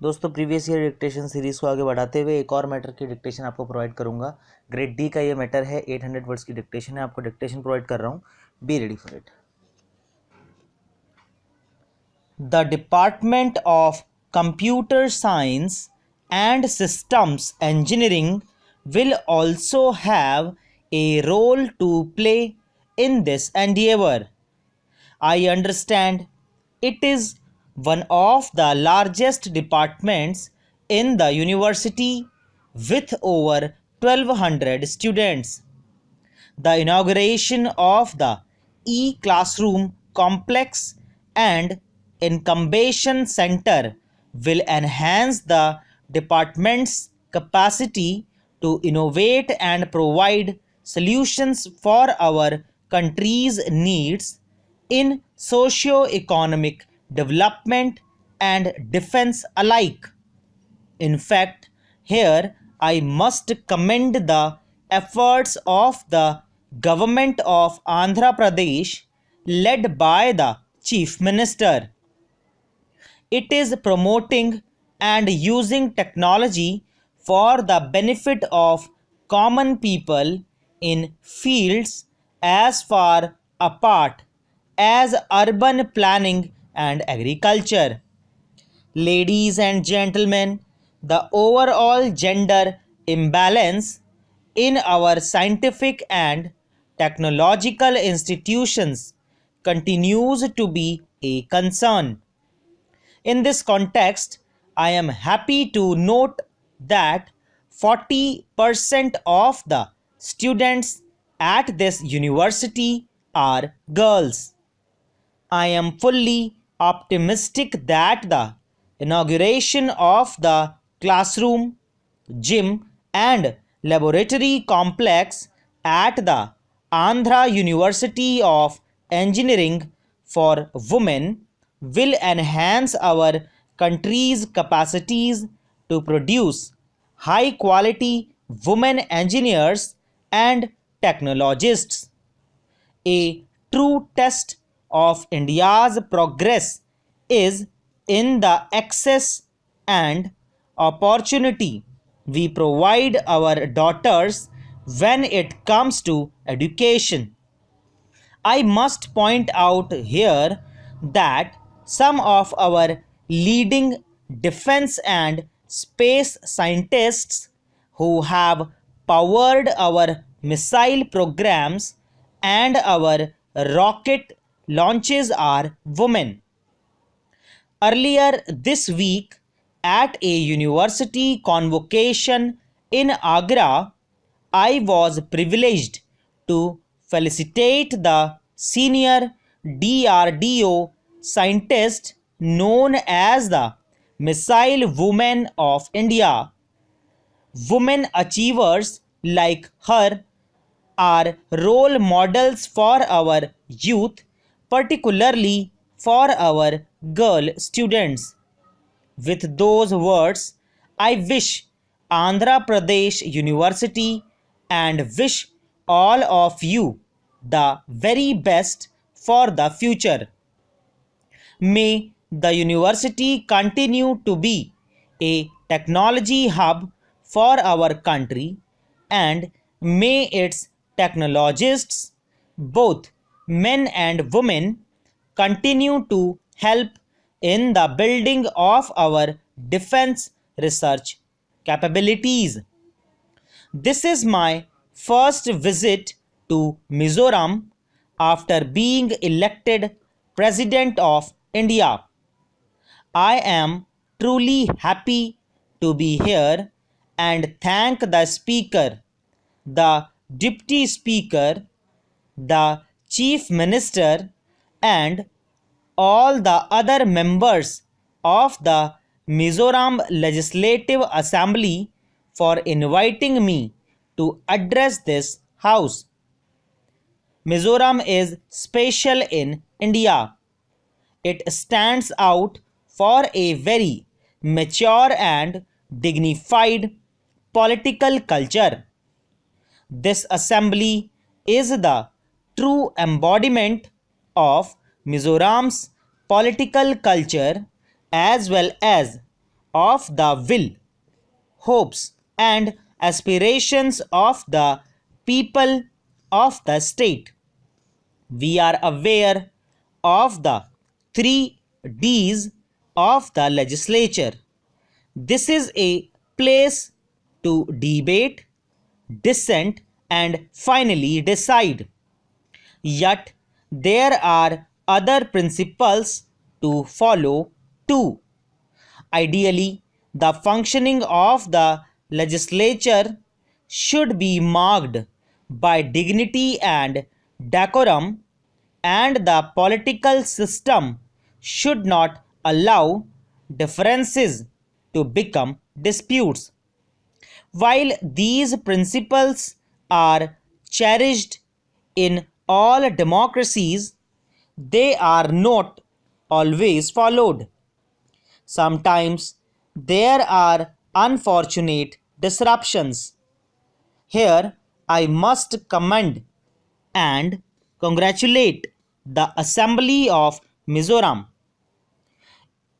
दोस्तों previous year dictation series को आगे बढ़ाते हुए एक और मैटर की डिक्टेशन आपको प्रोवाइड करूंगा। ग्रेड डी का ये मैटर है, 800 वर्ड्स की डिक्टेशन है। आपको डिक्टेशन प्रोवाइड कर रहा हूँ, be ready for it. The department of computer science and systems engineering will also have a role to play in this endeavor. I understand it is one of the largest departments in the university with over 1200 students. The inauguration of the e-classroom complex and incubation center will enhance the department's capacity to innovate and provide solutions for our country's needs in socio-economic development and defense alike. In fact, here I must commend the efforts of the government of Andhra Pradesh led by the Chief Minister. It is promoting and using technology for the benefit of common people in fields as far apart as urban planning and agriculture. Ladies and gentlemen, the overall gender imbalance in our scientific and technological institutions continues to be a concern. In this context, I am happy to note that 40% of the students at this university are girls. I am fully optimistic that the inauguration of the classroom, gym, and laboratory complex at the Andhra University of Engineering for Women will enhance our country's capacities to produce high quality women engineers and technologists. A true test of India's progress is in the access and opportunity we provide our daughters when it comes to education. I must point out here that some of our leading defense and space scientists who have powered our missile programs and our rocket launches are women. Earlier this week, at a university convocation in Agra, I was privileged to felicitate the senior DRDO scientist known as the Missile Woman of India. Women achievers like her are role models for our youth, particularly for our girl students. With those words, I wish Andhra Pradesh University and wish all of you the very best for the future. May the university continue to be a technology hub for our country, and may its technologists, both men and women, continue to help in the building of our defense research capabilities. This is my first visit to Mizoram after being elected President of India. I am truly happy to be here and thank the Speaker, the Deputy Speaker, the Chief Minister, and all the other members of the Mizoram Legislative Assembly for inviting me to address this House. Mizoram is special in India. It stands out for a very mature and dignified political culture. This assembly is the true embodiment of Mizoram's political culture as well as of the will, hopes, and aspirations of the people of the state. We are aware of the three D's of the legislature. This is a place to debate, dissent, and finally decide. Yet, there are other principles to follow too. Ideally, the functioning of the legislature should be marked by dignity and decorum, and the political system should not allow differences to become disputes. While these principles are cherished in all democracies, they are not always followed. Sometimes there are unfortunate disruptions. Here I must commend and congratulate the Assembly of Mizoram.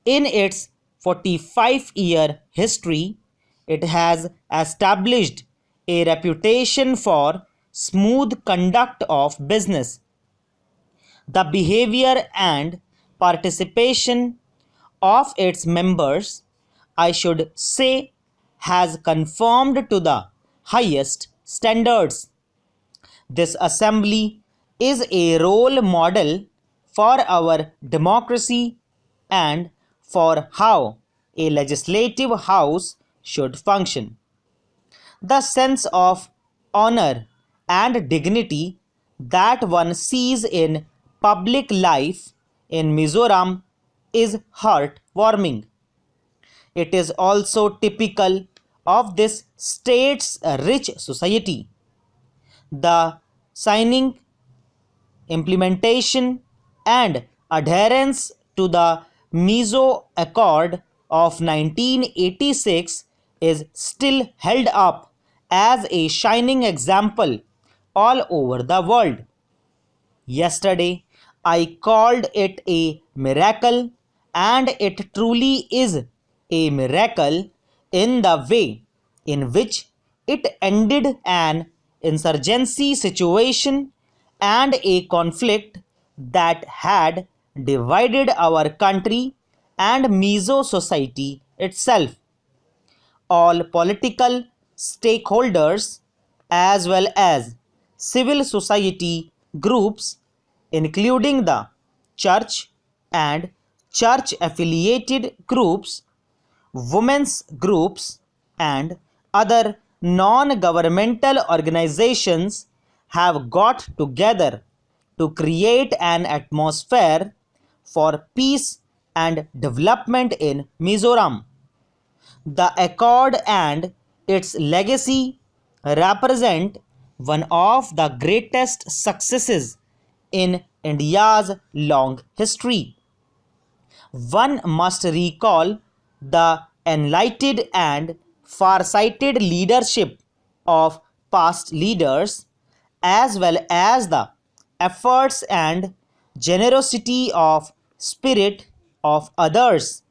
In its 45-year history, it has established a reputation for smooth conduct of business. The behavior and participation of its members, I should say, has conformed to the highest standards. This assembly is a role model for our democracy and for how a legislative house should function. The sense of honor and dignity that one sees in public life in Mizoram is heartwarming. It is also typical of this state's rich society. The signing, implementation, and adherence to the Mizo Accord of 1986 is still held up as a shining example all over the world. Yesterday, I called it a miracle, and it truly is a miracle in the way in which it ended an insurgency situation and a conflict that had divided our country and Mizo society itself. All political stakeholders as well as civil society groups, including the church and church affiliated groups, women's groups, and other non governmental organizations, have got together to create an atmosphere for peace and development in Mizoram. The accord and its legacy represent one of the greatest successes in India's long history. One must recall the enlightened and far-sighted leadership of past leaders, as well as the efforts and generosity of spirit of others,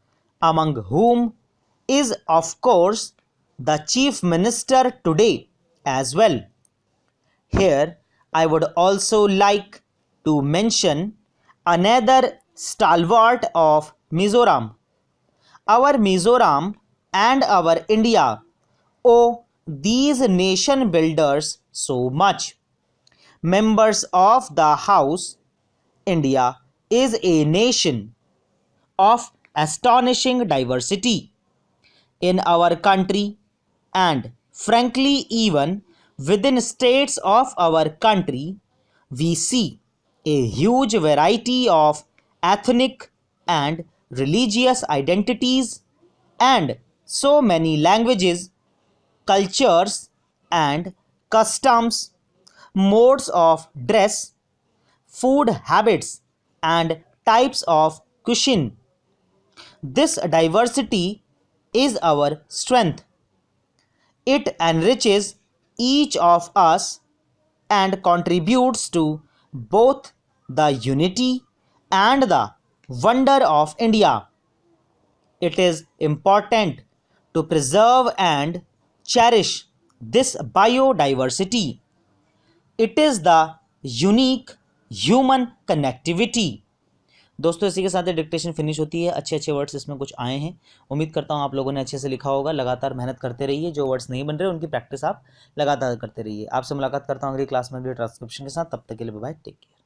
among whom is of course the chief minister today as well. Here I would also like to mention another stalwart of Mizoram. Our Mizoram and our India owe these nation builders so much. Members of the House, India is a nation of astonishing diversity. In our country, and frankly even within states of our country, we see a huge variety of ethnic and religious identities, and so many languages, cultures, and customs, modes of dress, food habits, and types of cuisine. This diversity is our strength. It enriches each of us and contributes to both the unity and the wonder of India. It is important to preserve and cherish this biodiversity. It is the unique human connectivity. दोस्तों इसी के साथ dictation finish होती है। अच्छे अच्छे words इसमें कुछ आए हैं, उम्मीद करता हूँ आप लोगों ने अच्छे से लिखा होगा। लगातार मेहनत करते रहिए, जो वर्ड्स नहीं बन रहे उनकी प्रैक्टिस आप लगातार करते रहिए। आपसे मुलाकात करता हूँ अगली क्लास में अगली ट्रांसक्रिप्शन के साथ। तब तक के लिए बाय बाय, टेक केयर।